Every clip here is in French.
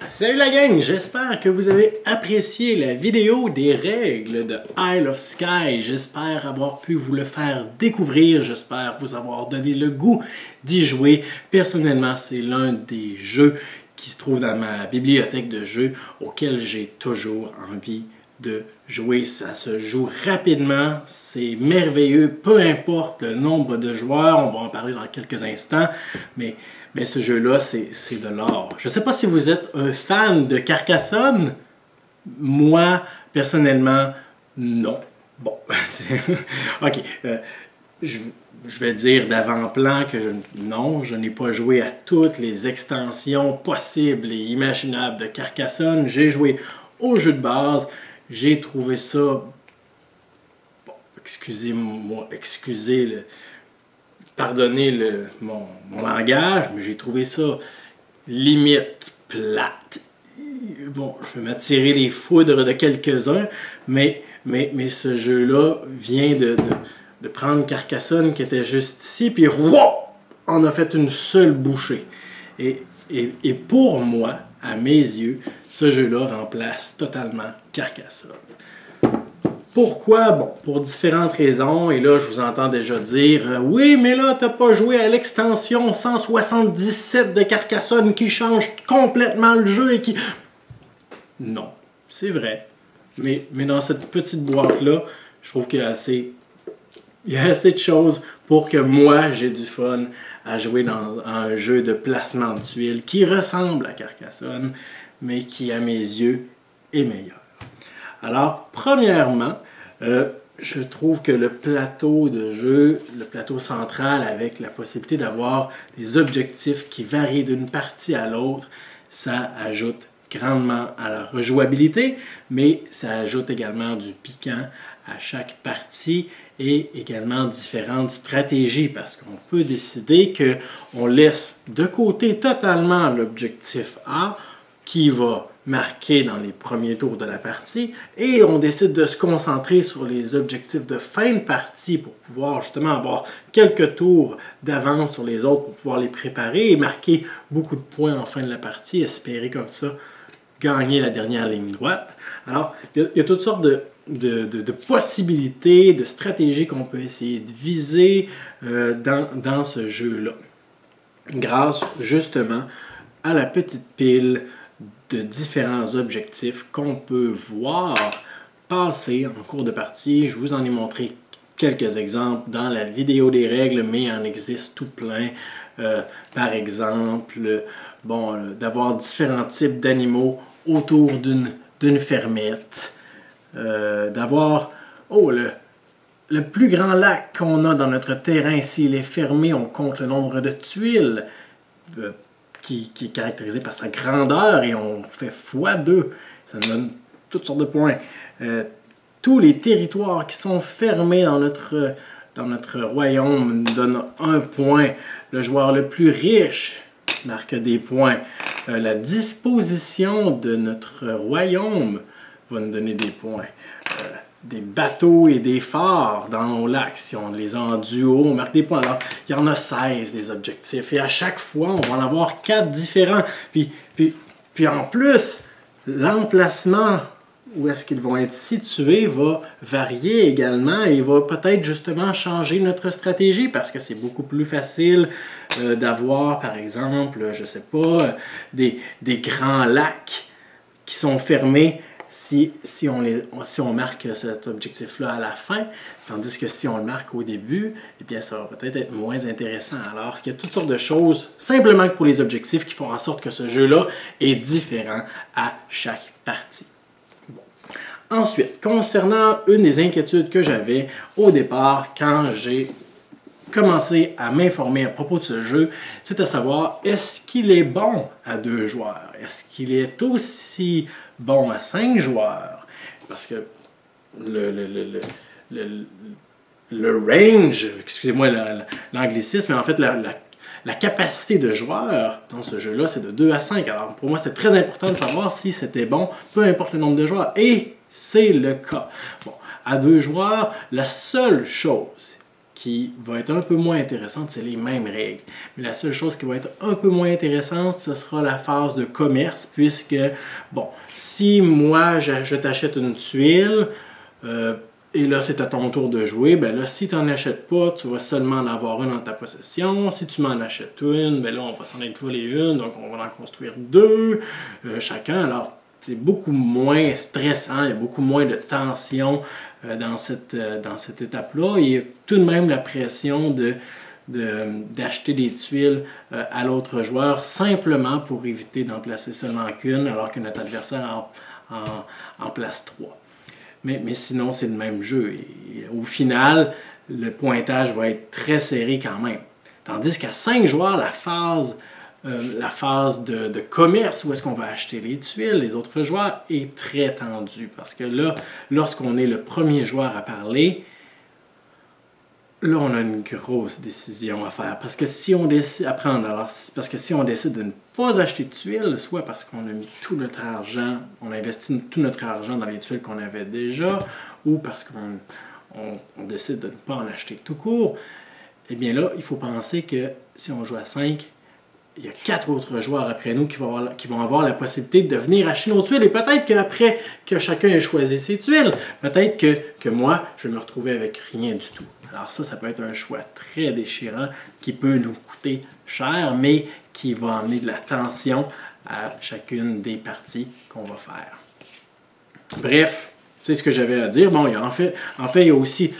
Salut la gang, j'espère que vous avez apprécié la vidéo des règles de Isle of Skye. J'espère avoir pu vous le faire découvrir, j'espère vous avoir donné le goût d'y jouer. Personnellement, c'est l'un des jeux qui se trouve dans ma bibliothèque de jeux auquel j'ai toujours envie de jouer. Ça se joue rapidement, c'est merveilleux, peu importe le nombre de joueurs, on va en parler dans quelques instants, mais ce jeu-là, c'est de l'or. Je ne sais pas si vous êtes un fan de Carcassonne. Moi, personnellement, non. Bon, ok. Je vais dire d'avant-plan que non, je n'ai pas joué à toutes les extensions possibles et imaginables de Carcassonne. J'ai joué au jeu de base. J'ai trouvé ça... Bon, excusez-moi, pardonnez mon langage, mais j'ai trouvé ça limite plate. Bon, je vais m'attirer les foudres de quelques-uns, mais ce jeu-là vient de prendre Carcassonne qui était juste ici, puis on a fait une seule bouchée. Et pour moi, à mes yeux, ce jeu-là remplace totalement Carcassonne. Pourquoi? Bon, pour différentes raisons, et là je vous entends déjà dire oui, mais là t'as pas joué à l'extension 177 de Carcassonne qui change complètement le jeu et qui... Non, c'est vrai, mais dans cette petite boîte-là, je trouve qu'il y a assez de choses pour que moi j'ai du fun à jouer dans un jeu de placement de tuiles qui ressemble à Carcassonne, mais qui à mes yeux est meilleur. Alors, premièrement, je trouve que le plateau de jeu, le plateau central avec la possibilité d'avoir des objectifs qui varient d'une partie à l'autre, ça ajoute grandement à la rejouabilité, mais ça ajoute également du piquant à chaque partie et également différentes stratégies parce qu'on peut décider qu'on laisse de côté totalement l'objectif A qui va marqué dans les premiers tours de la partie et on décide de se concentrer sur les objectifs de fin de partie pour pouvoir justement avoir quelques tours d'avance sur les autres pour pouvoir les préparer et marquer beaucoup de points en fin de la partie, espérer comme ça gagner la dernière ligne droite. Alors, il y a toutes sortes de possibilités, de stratégies qu'on peut essayer de viser dans ce jeu-là, grâce justement à la petite pile de différents objectifs qu'on peut voir passer en cours de partie. Je vous en ai montré quelques exemples dans la vidéo des règles, mais il en existe tout plein. Par exemple, d'avoir différents types d'animaux autour d'une fermette. D'avoir le plus grand lac qu'on a dans notre terrain, s'il est fermé, on compte le nombre de tuiles. Qui est caractérisé par sa grandeur et on fait x2. Ça nous donne toutes sortes de points. Tous les territoires qui sont fermés dans notre royaume nous donnent 1 point. Le joueur le plus riche marque des points. La disposition de notre royaume va nous donner des points. Des bateaux et des phares dans nos lacs, si on les a en duo, on marque des points. Alors, il y en a 16 des objectifs et à chaque fois, on va en avoir 4 différents. Puis en plus, l'emplacement où est-ce qu'ils vont être situés va varier également et va peut-être justement changer notre stratégie parce que c'est beaucoup plus facile d'avoir, par exemple, je sais pas, des grands lacs qui sont fermés si on marque cet objectif-là à la fin, tandis que si on le marque au début, eh bien, ça va peut-être être moins intéressant. Alors qu'il y a toutes sortes de choses, simplement que pour les objectifs, qui font en sorte que ce jeu-là est différent à chaque partie. Bon. Ensuite, concernant une des inquiétudes que j'avais au départ quand j'ai commencé à m'informer à propos de ce jeu, c'est à savoir, est-ce qu'il est bon à 2 joueurs? Est-ce qu'il est aussi bon à 5 joueurs? Parce que le range, excusez-moi l'anglicisme, mais en fait la capacité de joueurs dans ce jeu-là, c'est de 2 à 5. Alors pour moi, c'est très important de savoir si c'était bon, peu importe le nombre de joueurs. Et c'est le cas. Bon, à 2 joueurs, la seule chose qui va être un peu moins intéressante, c'est les mêmes règles. Mais la seule chose qui va être un peu moins intéressante, ce sera la phase de commerce, puisque, bon, si moi, je t'achète une tuile, et là, c'est à ton tour de jouer, ben là, si tu n'en achètes pas, tu vas seulement en avoir une dans ta possession. Si tu m'en achètes une, ben là, on va s'en être volé une, donc on va en construire deux chacun. Alors, c'est beaucoup moins stressant, il y a beaucoup moins de tension dans cette étape-là. Il y a tout de même la pression d'acheter des tuiles à l'autre joueur simplement pour éviter d'en placer seulement qu'une alors que notre adversaire en place trois. Mais sinon, c'est le même jeu. Et au final, le pointage va être très serré quand même. Tandis qu'à 5 joueurs, la phase de commerce, où est-ce qu'on va acheter les tuiles, les autres joueurs, est très tendue. Parce que là, lorsqu'on est le premier joueur à parler, là, on a une grosse décision à faire. Parce que si on décide parce que si on décide de ne pas acheter de tuiles, soit parce qu'on a mis tout notre argent, on a investi tout notre argent dans les tuiles qu'on avait déjà, ou parce qu'on décide de ne pas en acheter tout court, eh bien là, il faut penser que si on joue à 5, il y a 4 autres joueurs après nous qui vont avoir la possibilité de venir acheter nos tuiles. Et peut-être qu'après que chacun ait choisi ses tuiles, peut-être que moi, je vais me retrouver avec rien du tout. Alors ça peut être un choix très déchirant qui peut nous coûter cher, mais qui va amener de la tension à chacune des parties qu'on va faire. Bref, c'est ce que j'avais à dire. Bon, en fait, il y a aussi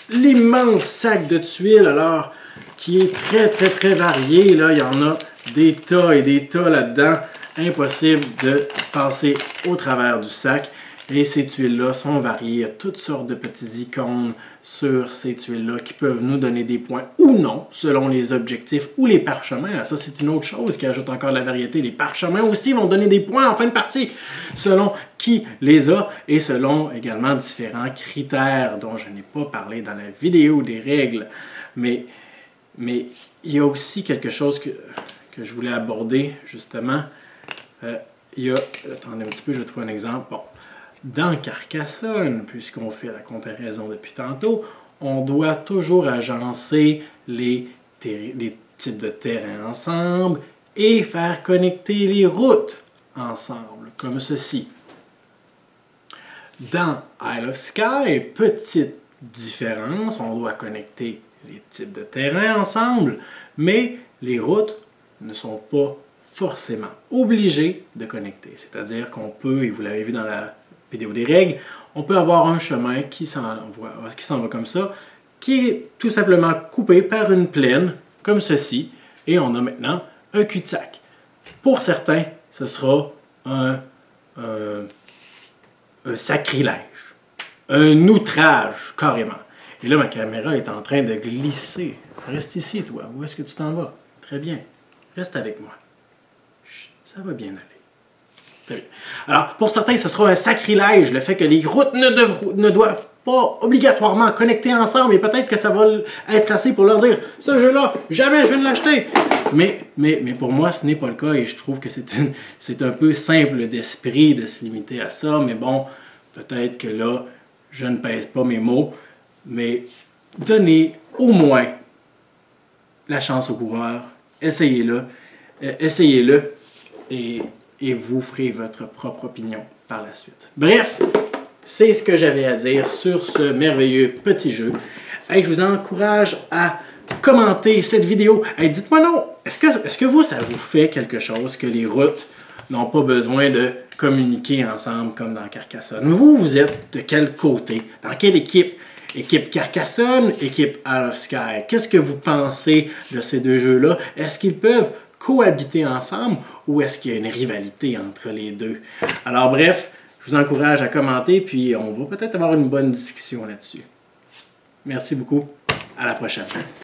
l'immense sac de tuiles, alors, qui est très varié. Là, il y en a des tas et des tas là-dedans. Impossible de passer au travers du sac. Et ces tuiles-là sont variées. Il y a toutes sortes de petits icônes sur ces tuiles-là qui peuvent nous donner des points ou non, selon les objectifs ou les parchemins. Ça, c'est une autre chose qui ajoute encore de la variété. Les parchemins aussi vont donner des points en fin de partie, selon qui les a et selon également différents critères dont je n'ai pas parlé dans la vidéo des règles. Mais il y a aussi quelque chose que je voulais aborder, justement. Attendez un petit peu, je vais trouver un exemple. Bon. Dans Carcassonne, puisqu'on fait la comparaison depuis tantôt, on doit toujours agencer les types de terrain ensemble et faire connecter les routes ensemble, comme ceci. Dans Isle of Skye, petite différence, on doit connecter les types de terrain ensemble, mais les routes ne sont pas forcément obligées de connecter. C'est-à-dire qu'on peut, et vous l'avez vu dans la vidéo des règles, on peut avoir un chemin qui s'en va comme ça, qui est tout simplement coupé par une plaine, comme ceci, et on a maintenant un cul-de-sac. Pour certains, ce sera un sacrilège, un outrage, carrément. Et là, ma caméra est en train de glisser. Reste ici, toi. Où est-ce que tu t'en vas? Très bien. Reste avec moi. Ça va bien aller. Alors, pour certains, ce sera un sacrilège, le fait que les routes ne doivent pas obligatoirement connecter ensemble, et peut-être que ça va être assez pour leur dire « Ce jeu-là, jamais je vais l'acheter! » Mais pour moi, ce n'est pas le cas, et je trouve que c'est un peu simple d'esprit de se limiter à ça, mais bon, peut-être que là, je ne pèse pas mes mots, mais donnez au moins la chance au coureur, essayez-le, et vous ferez votre propre opinion par la suite. Bref, c'est ce que j'avais à dire sur ce merveilleux petit jeu. Hey, je vous encourage à commenter cette vidéo. Hey, dites-moi non, est-ce que vous, ça vous fait quelque chose que les routes n'ont pas besoin de communiquer ensemble comme dans Carcassonne? Vous êtes de quel côté? Dans quelle équipe? Équipe Carcassonne, équipe Isle of Skye. Qu'est-ce que vous pensez de ces deux jeux-là? Est-ce qu'ils peuvent cohabiter ensemble ou est-ce qu'il y a une rivalité entre les deux? Alors bref, je vous encourage à commenter, puis on va peut-être avoir une bonne discussion là-dessus. Merci beaucoup. À la prochaine.